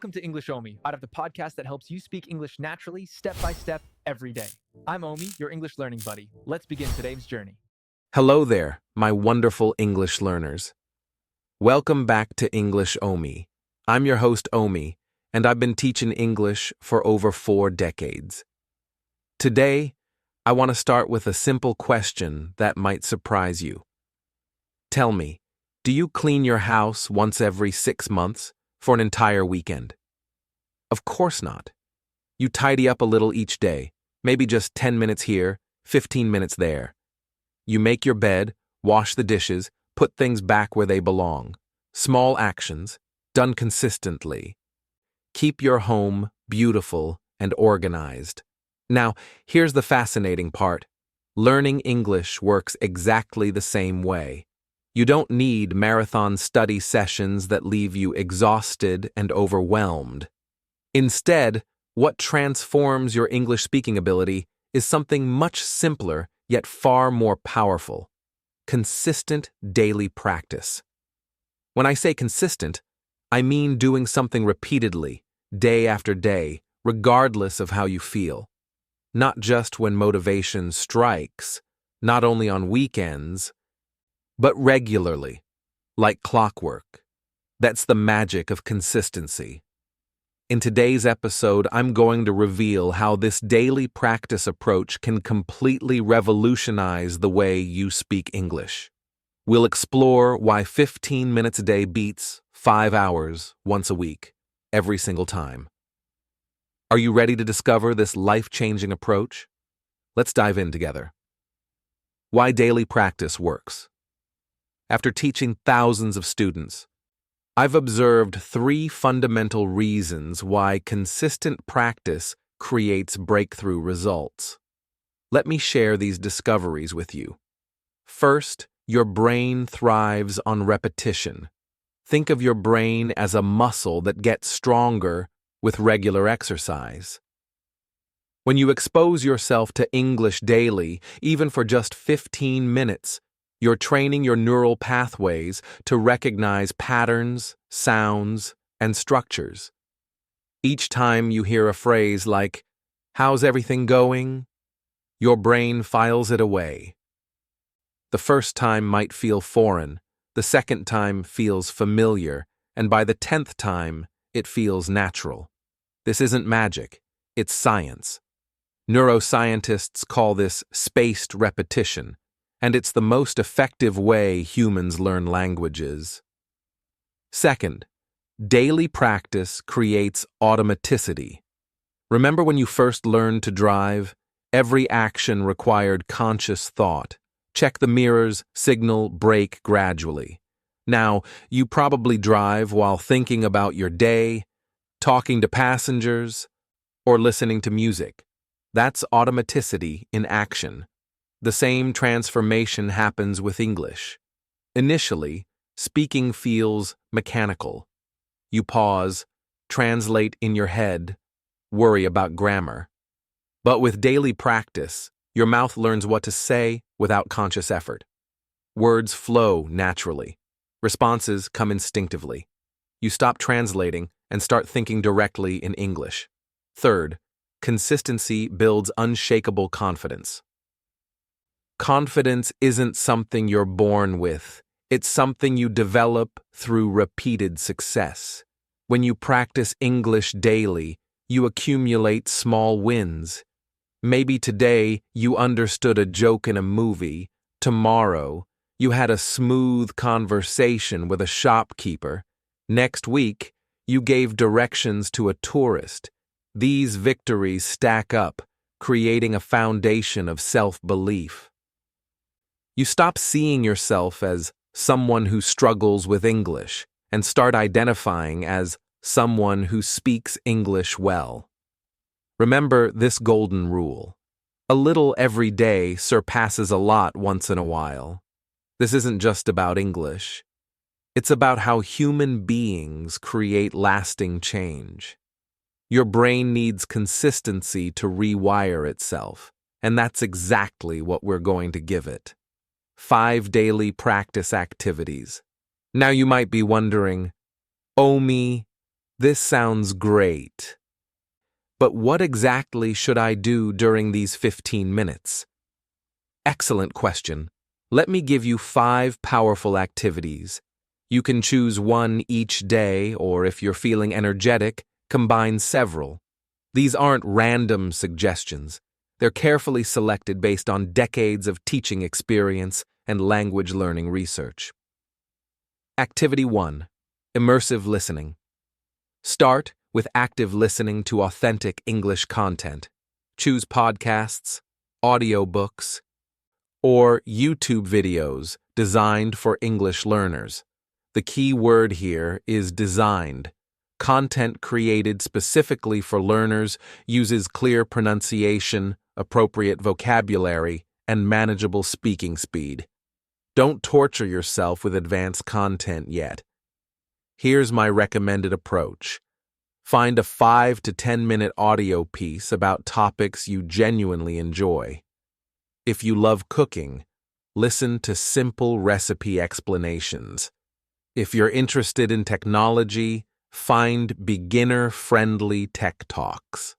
Welcome to EnglishOmy, out of the podcast that helps you speak English naturally, step by step, every day. I'm Omi, your English learning buddy. Let's begin today's journey. Hello there, my wonderful English learners. Welcome back to EnglishOmy. I'm your host, Omi, and I've been teaching English for over 4 decades. Today, I want to start with a simple question that might surprise you. Tell me, do you clean your house once every 6 months for an entire weekend? Of course not. You tidy up a little each day, maybe just 10 minutes here, 15 minutes there. You make your bed, wash the dishes, put things back where they belong. Small actions, done consistently. Keep your home beautiful and organized. Now, here's the fascinating part. Learning English works exactly the same way. You don't need marathon study sessions that leave you exhausted and overwhelmed. Instead, what transforms your English speaking ability is something much simpler yet far more powerful: consistent daily practice. When I say consistent, I mean doing something repeatedly, day after day, regardless of how you feel. Not just when motivation strikes, not only on weekends, but regularly, like clockwork. That's the magic of consistency. In today's episode, I'm going to reveal how this daily practice approach can completely revolutionize the way you speak English. We'll explore why 15 minutes a day beats 5 hours once a week, every single time. Are you ready to discover this life-changing approach? Let's dive in together. Why daily practice works. After teaching thousands of students, I've observed 3 fundamental reasons why consistent practice creates breakthrough results. Let me share these discoveries with you. First, your brain thrives on repetition. Think of your brain as a muscle that gets stronger with regular exercise. When you expose yourself to English daily, even for just 15 minutes, you're training your neural pathways to recognize patterns, sounds, and structures. Each time you hear a phrase like, "How's everything going?" your brain files it away. The first time might feel foreign, the second time feels familiar, and by the 10th time, it feels natural. This isn't magic, it's science. Neuroscientists call this spaced repetition, and it's the most effective way humans learn languages. Second, daily practice creates automaticity. Remember when you first learned to drive? Every action required conscious thought. Check the mirrors, signal, brake gradually. Now, you probably drive while thinking about your day, talking to passengers, or listening to music. That's automaticity in action. The same transformation happens with English. Initially, speaking feels mechanical. You pause, translate in your head, worry about grammar. But with daily practice, your mouth learns what to say without conscious effort. Words flow naturally. Responses come instinctively. You stop translating and start thinking directly in English. Third, consistency builds unshakable confidence. Confidence isn't something you're born with. It's something you develop through repeated success. When you practice English daily, you accumulate small wins. Maybe today you understood a joke in a movie. Tomorrow, you had a smooth conversation with a shopkeeper. Next week, you gave directions to a tourist. These victories stack up, creating a foundation of self-belief. You stop seeing yourself as someone who struggles with English and start identifying as someone who speaks English well. Remember this golden rule: a little every day surpasses a lot once in a while. This isn't just about English. It's about how human beings create lasting change. Your brain needs consistency to rewire itself, and that's exactly what we're going to give it. 5 daily practice activities. Now you might be wondering, Omi, This sounds great. But what exactly should I do during these 15 minutes? Excellent question. Let me give you 5 powerful activities. You can choose one each day, or if you're feeling energetic, combine several. These aren't random suggestions. They're carefully selected based on decades of teaching experience and language learning research. Activity 1. Immersive listening. Start with active listening to authentic English content. Choose podcasts, audiobooks, or YouTube videos designed for English learners. The key word here is designed. Content created specifically for learners uses clear pronunciation, appropriate vocabulary, and manageable speaking speed. Don't torture yourself with advanced content yet. Here's my recommended approach. Find a 5 to 10-minute audio piece about topics you genuinely enjoy. If you love cooking, listen to simple recipe explanations. If you're interested in technology, find beginner-friendly tech talks.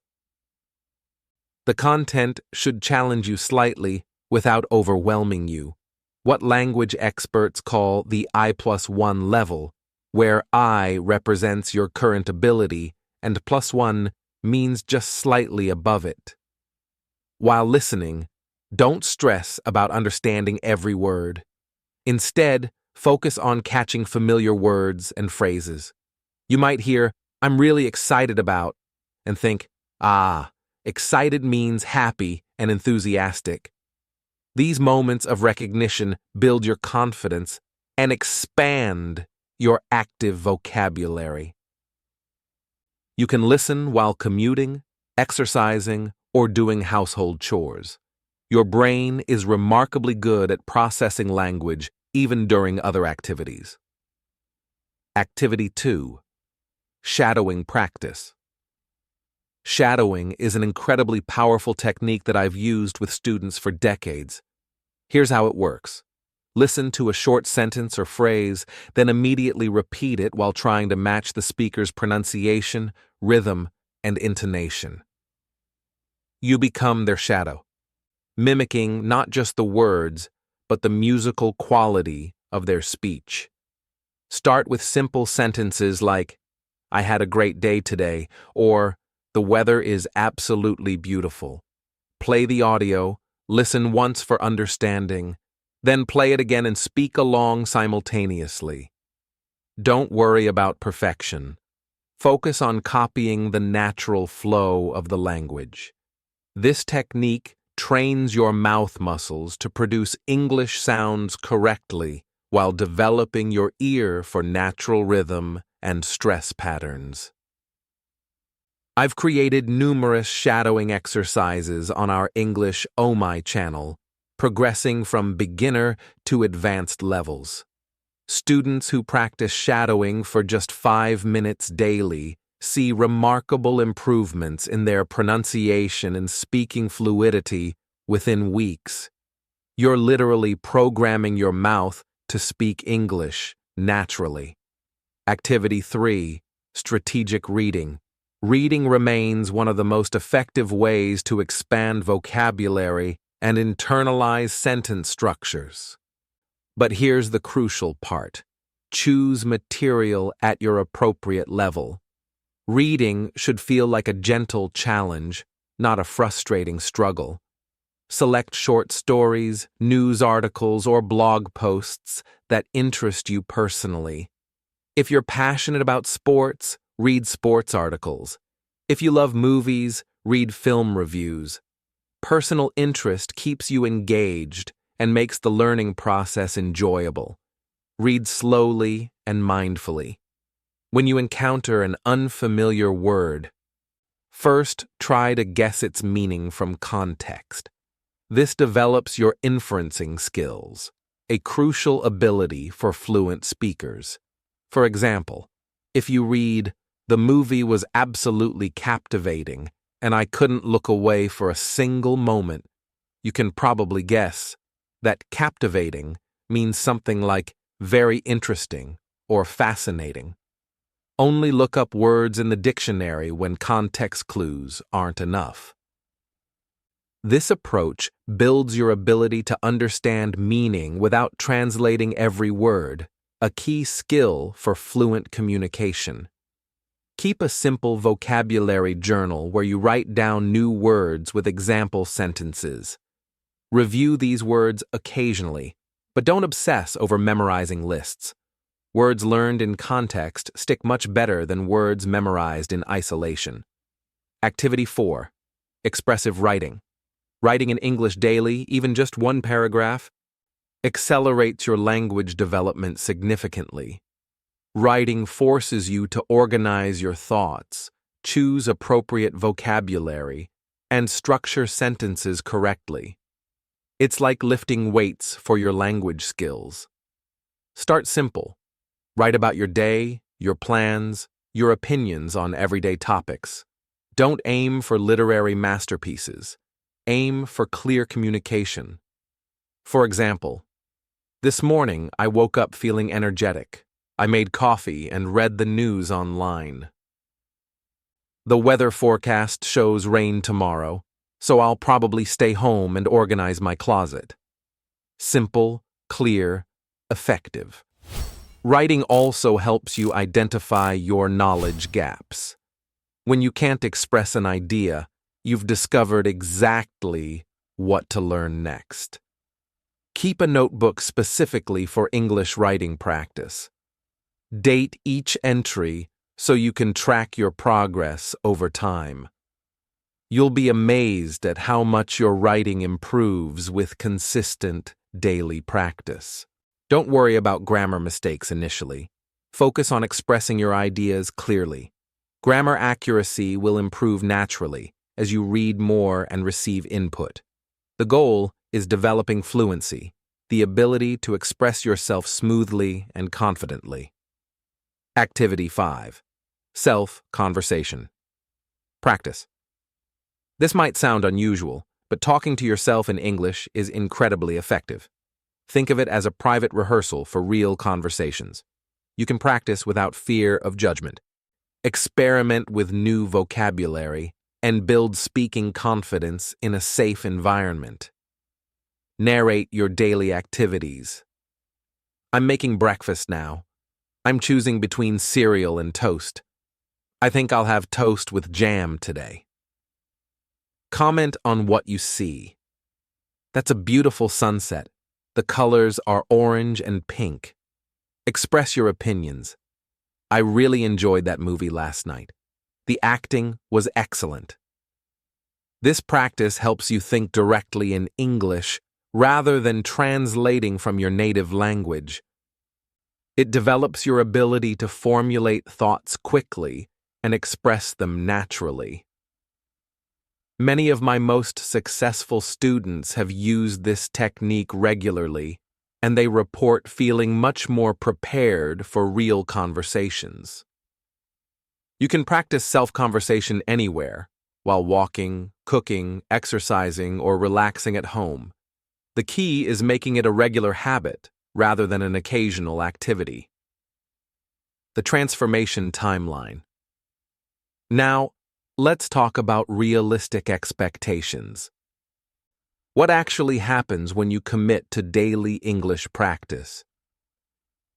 The content should challenge you slightly without overwhelming you. What language experts call the I+1 level, where I represents your current ability and +1 means just slightly above it. While listening, don't stress about understanding every word. Instead, focus on catching familiar words and phrases. You might hear, "I'm really excited about," and think, excited means happy and enthusiastic. These moments of recognition build your confidence and expand your active vocabulary. You can listen while commuting, exercising, or doing household chores. Your brain is remarkably good at processing language even during other activities. Activity 2. Shadowing practice. Shadowing is an incredibly powerful technique that I've used with students for decades. Here's how it works. Listen to a short sentence or phrase, then immediately repeat it while trying to match the speaker's pronunciation, rhythm, and intonation. You become their shadow, mimicking not just the words, but the musical quality of their speech. Start with simple sentences like, "I had a great day today," or "The weather is absolutely beautiful." Play the audio, listen once for understanding, then play it again and speak along simultaneously. Don't worry about perfection. Focus on copying the natural flow of the language. This technique trains your mouth muscles to produce English sounds correctly while developing your ear for natural rhythm and stress patterns. I've created numerous shadowing exercises on our EnglishOmy channel, progressing from beginner to advanced levels. Students who practice shadowing for just 5 minutes daily see remarkable improvements in their pronunciation and speaking fluidity within weeks. You're literally programming your mouth to speak English naturally. Activity 3. Strategic reading. Reading remains one of the most effective ways to expand vocabulary and internalize sentence structures. But here's the crucial part. Choose material at your appropriate level. Reading should feel like a gentle challenge, not a frustrating struggle. Select short stories, news articles, or blog posts that interest you personally. If you're passionate about sports, read sports articles. If you love movies, read film reviews. Personal interest keeps you engaged and makes the learning process enjoyable. Read slowly and mindfully. When you encounter an unfamiliar word, first try to guess its meaning from context. This develops your inferencing skills, a crucial ability for fluent speakers. For example, if you read, "The movie was absolutely captivating, and I couldn't look away for a single moment," you can probably guess that captivating means something like very interesting or fascinating. Only look up words in the dictionary when context clues aren't enough. This approach builds your ability to understand meaning without translating every word, a key skill for fluent communication. Keep a simple vocabulary journal where you write down new words with example sentences. Review these words occasionally, but don't obsess over memorizing lists. Words learned in context stick much better than words memorized in isolation. Activity 4. Expressive writing. Writing in English daily, even just one paragraph, accelerates your language development significantly. Writing forces you to organize your thoughts, choose appropriate vocabulary, and structure sentences correctly. It's like lifting weights for your language skills. Start simple. Write about your day, your plans, your opinions on everyday topics. Don't aim for literary masterpieces. Aim for clear communication. For example, this morning I woke up feeling energetic. I made coffee and read the news online. The weather forecast shows rain tomorrow, so I'll probably stay home and organize my closet. Simple, clear, effective. Writing also helps you identify your knowledge gaps. When you can't express an idea, you've discovered exactly what to learn next. Keep a notebook specifically for English writing practice. Date each entry so you can track your progress over time. You'll be amazed at how much your writing improves with consistent daily practice. Don't worry about grammar mistakes initially. Focus on expressing your ideas clearly. Grammar accuracy will improve naturally as you read more and receive input. The goal is developing fluency, the ability to express yourself smoothly and confidently. Activity 5. Self-conversation. Practice. This might sound unusual, but talking to yourself in English is incredibly effective. Think of it as a private rehearsal for real conversations. You can practice without fear of judgment. Experiment with new vocabulary and build speaking confidence in a safe environment. Narrate your daily activities. I'm making breakfast now. I'm choosing between cereal and toast. I think I'll have toast with jam today. Comment on what you see. That's a beautiful sunset. The colors are orange and pink. Express your opinions. I really enjoyed that movie last night. The acting was excellent. This practice helps you think directly in English rather than translating from your native language. It develops your ability to formulate thoughts quickly and express them naturally. Many of my most successful students have used this technique regularly, and they report feeling much more prepared for real conversations. You can practice self-conversation anywhere, while walking, cooking, exercising, or relaxing at home. The key is making it a regular habit rather than an occasional activity. The transformation timeline. Now, let's talk about realistic expectations. What actually happens when you commit to daily English practice?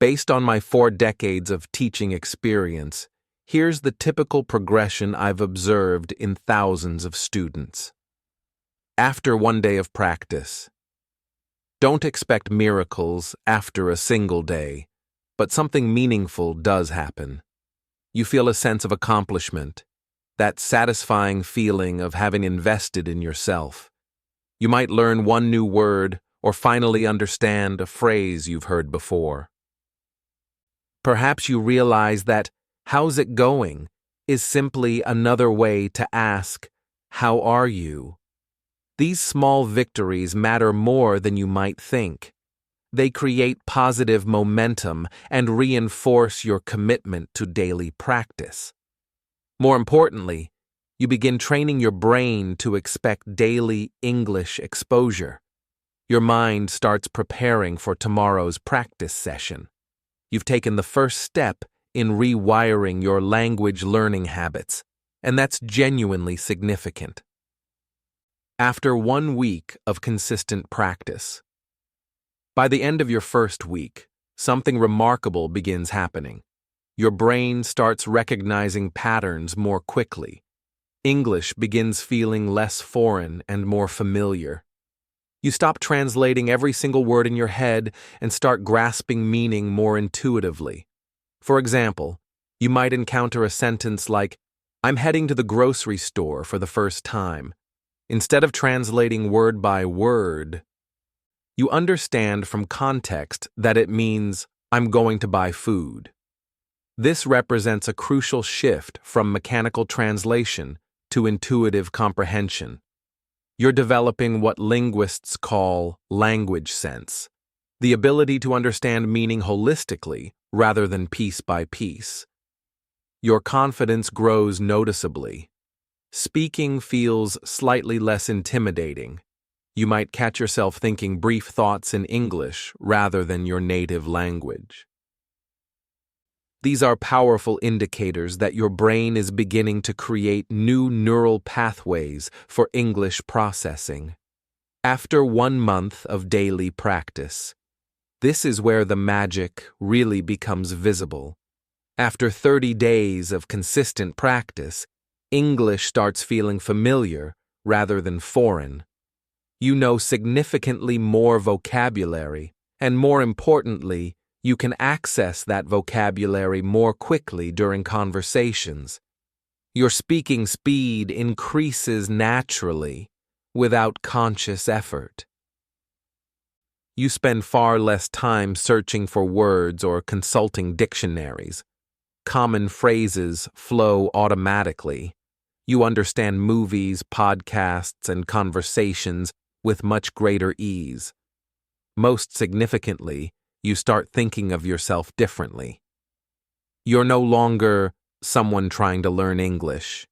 Based on my 4 decades of teaching experience, here's the typical progression I've observed in thousands of students. After 1 day of practice. Don't expect miracles after a single day, but something meaningful does happen. You feel a sense of accomplishment, that satisfying feeling of having invested in yourself. You might learn one new word or finally understand a phrase you've heard before. Perhaps you realize that "how's it going" is simply another way to ask, "How are you?" These small victories matter more than you might think. They create positive momentum and reinforce your commitment to daily practice. More importantly, you begin training your brain to expect daily English exposure. Your mind starts preparing for tomorrow's practice session. You've taken the first step in rewiring your language learning habits, and that's genuinely significant. After 1 week of consistent practice, by the end of your first week, something remarkable begins happening. Your brain starts recognizing patterns more quickly. English begins feeling less foreign and more familiar. You stop translating every single word in your head and start grasping meaning more intuitively. For example, you might encounter a sentence like, "I'm heading to the grocery store for the first time." Instead of translating word by word, you understand from context that it means, "I'm going to buy food." This represents a crucial shift from mechanical translation to intuitive comprehension. You're developing what linguists call language sense, the ability to understand meaning holistically rather than piece by piece. Your confidence grows noticeably. Speaking feels slightly less intimidating. You might catch yourself thinking brief thoughts in English rather than your native language. These are powerful indicators that your brain is beginning to create new neural pathways for English processing. After 1 month of daily practice, this is where the magic really becomes visible. After 30 days of consistent practice, English starts feeling familiar rather than foreign. You know significantly more vocabulary, and more importantly, you can access that vocabulary more quickly during conversations. Your speaking speed increases naturally, without conscious effort. You spend far less time searching for words or consulting dictionaries. Common phrases flow automatically. You understand movies, podcasts, and conversations with much greater ease. Most significantly, you start thinking of yourself differently. You're no longer someone trying to learn English.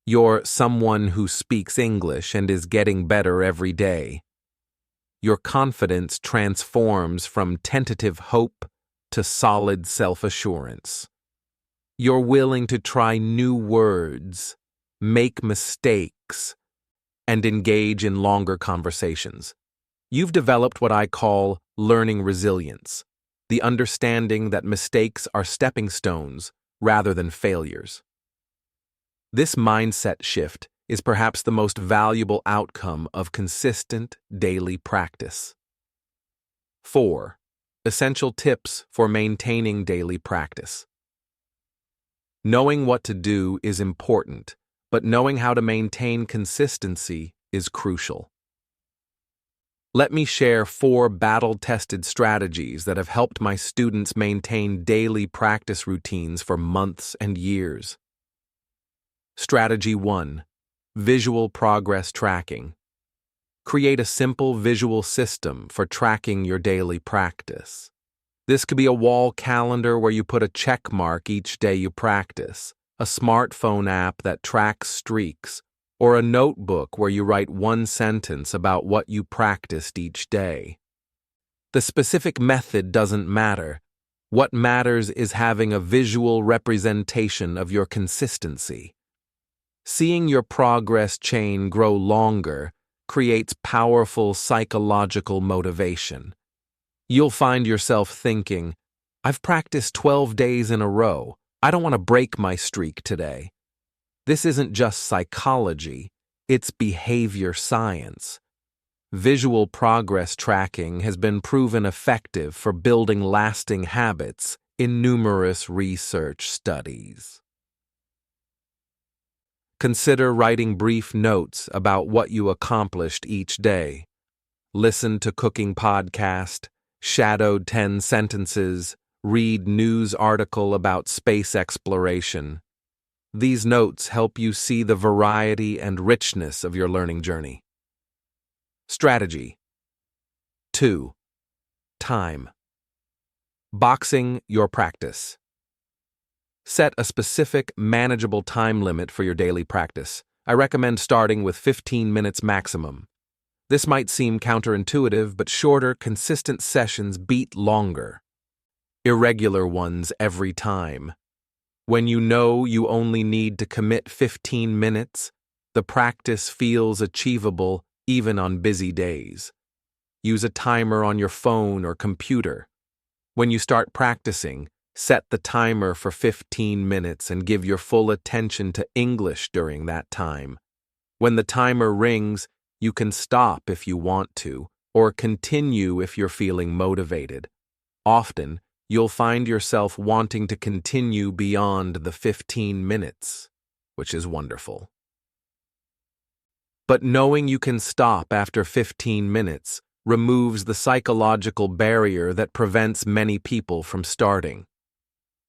You're someone who speaks English and is getting better every day. Your confidence transforms from tentative hope to solid self-assurance. You're willing to try new words, make mistakes, and engage in longer conversations. You've developed what I call learning resilience, the understanding that mistakes are stepping stones rather than failures. This mindset shift is perhaps the most valuable outcome of consistent daily practice. 4. Essential tips for maintaining daily practice. Knowing what to do is important, but knowing how to maintain consistency is crucial. Let me share 4 battle-tested strategies that have helped my students maintain daily practice routines for months and years. Strategy 1. Visual progress tracking. Create a simple visual system for tracking your daily practice. This could be a wall calendar where you put a check mark each day you practice, a smartphone app that tracks streaks, or a notebook where you write 1 sentence about what you practiced each day. The specific method doesn't matter. What matters is having a visual representation of your consistency. Seeing your progress chain grow longer creates powerful psychological motivation. You'll find yourself thinking, "I've practiced 12 days in a row. I don't want to break my streak today." This isn't just psychology, it's behavior science. Visual progress tracking has been proven effective for building lasting habits in numerous research studies. Consider writing brief notes about what you accomplished each day. Listen to cooking podcast, shadow 10 sentences, read news article about space exploration. These notes help you see the variety and richness of your learning journey. Strategy 2. Time. Boxing your practice. Set a specific, manageable time limit for your daily practice. I recommend starting with 15 minutes maximum. This might seem counterintuitive, but shorter, consistent sessions beat longer, irregular ones every time. When you know you only need to commit 15 minutes, the practice feels achievable even on busy days. Use a timer on your phone or computer. When you start practicing, set the timer for 15 minutes and give your full attention to English during that time. When the timer rings, you can stop if you want to, or continue if you're feeling motivated. Often, you'll find yourself wanting to continue beyond the 15 minutes, which is wonderful. But knowing you can stop after 15 minutes removes the psychological barrier that prevents many people from starting.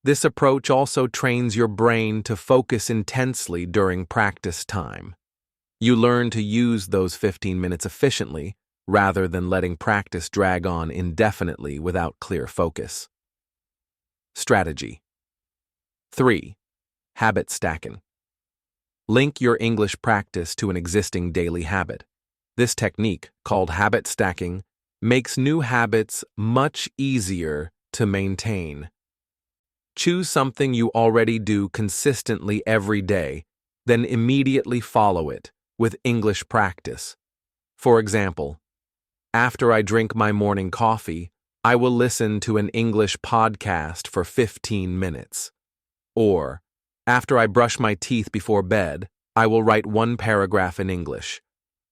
This approach also trains your brain to focus intensely during practice time. You learn to use those 15 minutes efficiently rather than letting practice drag on indefinitely without clear focus. Strategy 3. Habit stacking. Link your English practice to an existing daily habit. This technique, called habit stacking, makes new habits much easier to maintain. Choose something you already do consistently every day, then immediately follow it with English practice. For example, after I drink my morning coffee, I will listen to an English podcast for 15 minutes. Or, after I brush my teeth before bed, I will write one paragraph in English.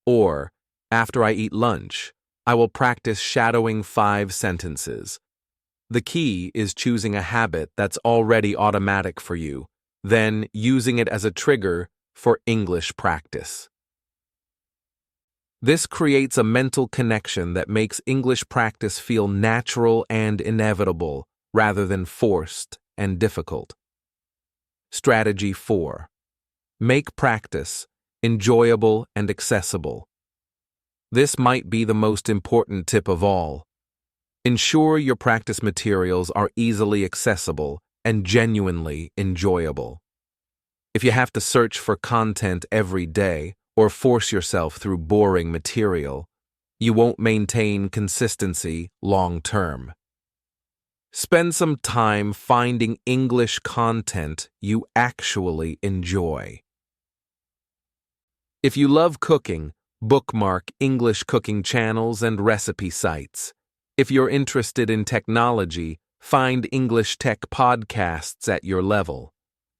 Or, after I eat lunch, I will practice shadowing 5 sentences. The key is choosing a habit that's already automatic for you, then using it as a trigger for English practice. This creates a mental connection that makes English practice feel natural and inevitable rather than forced and difficult. Strategy 4. Make practice enjoyable and accessible. This might be the most important tip of all. Ensure your practice materials are easily accessible and genuinely enjoyable. If you have to search for content every day or force yourself through boring material, you won't maintain consistency long term. Spend some time finding English content you actually enjoy. If you love cooking, bookmark English cooking channels and recipe sites. If you're interested in technology, find English tech podcasts at your level.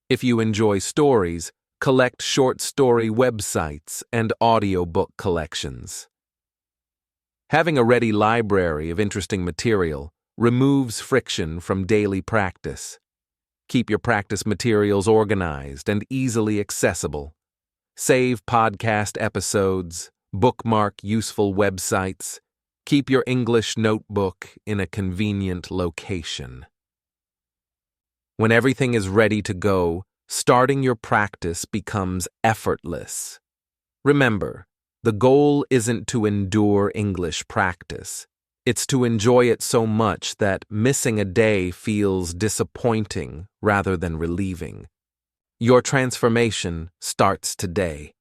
If you enjoy stories, collect short story websites and audiobook collections. Having a ready library of interesting material removes friction from daily practice. Keep your practice materials organized and easily accessible. Save podcast episodes, bookmark useful websites. Keep your English notebook in a convenient location. When everything is ready to go, starting your practice becomes effortless. Remember, the goal isn't to endure English practice. It's to enjoy it so much that missing a day feels disappointing rather than relieving. Your transformation starts today.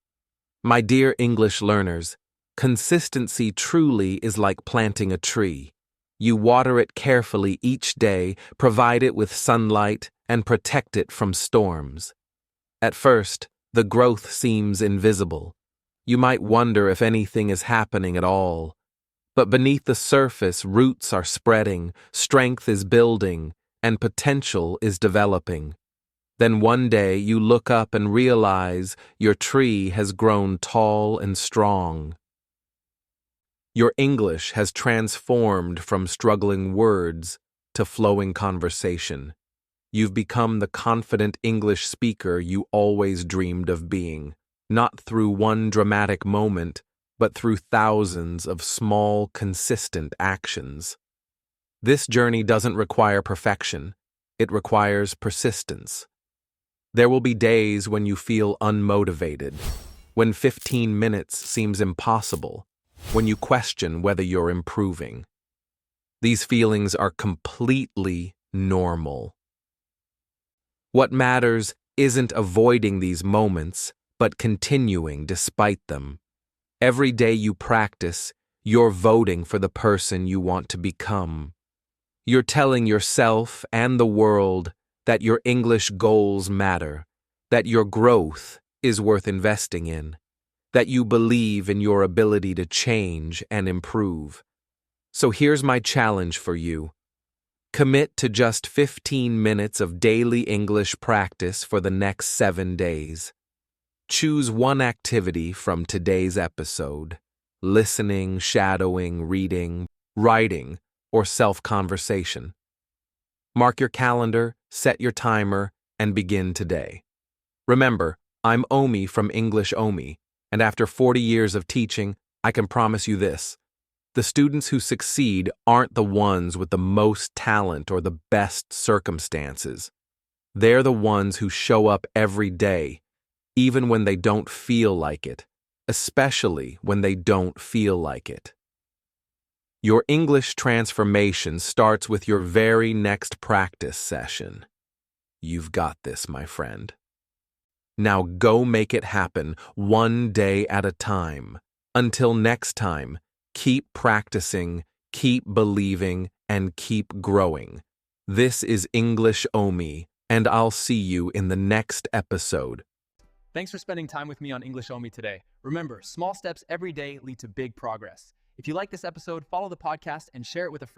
My dear English learners, consistency truly is like planting a tree. You water it carefully each day, provide it with sunlight, and protect it from storms. At first, the growth seems invisible. You might wonder if anything is happening at all. But beneath the surface, roots are spreading, strength is building, and potential is developing. Then one day you look up and realize your tree has grown tall and strong. Your English has transformed from struggling words to flowing conversation. You've become the confident English speaker you always dreamed of being, not through one dramatic moment, but through thousands of small, consistent actions. This journey doesn't require perfection. It requires persistence. There will be days when you feel unmotivated, when 15 minutes seems impossible, when you question whether you're improving. These feelings are completely normal. What matters isn't avoiding these moments, but continuing despite them. Every day you practice, you're voting for the person you want to become. You're telling yourself and the world that your English goals matter, that your growth is worth investing in, that you believe in your ability to change and improve. So here's my challenge for you. Commit to just 15 minutes of daily English practice for the next 7 days. Choose one activity from today's episode: listening, shadowing, reading, writing, or self-conversation. Mark your calendar, set your timer, and begin today. Remember, I'm Omi from EnglishOmy, and after 40 years of teaching, I can promise you this: the students who succeed aren't the ones with the most talent or the best circumstances. They're the ones who show up every day, even when they don't feel like it, especially when they don't feel like it. Your English transformation starts with your very next practice session. You've got this, my friend. Now go make it happen, one day at a time. Until next time, keep practicing, keep believing, and keep growing. This is EnglishOmy, and I'll see you in the next episode. Thanks for spending time with me on EnglishOmy today. Remember, small steps every day lead to big progress. If you like this episode, follow the podcast and share it with a friend.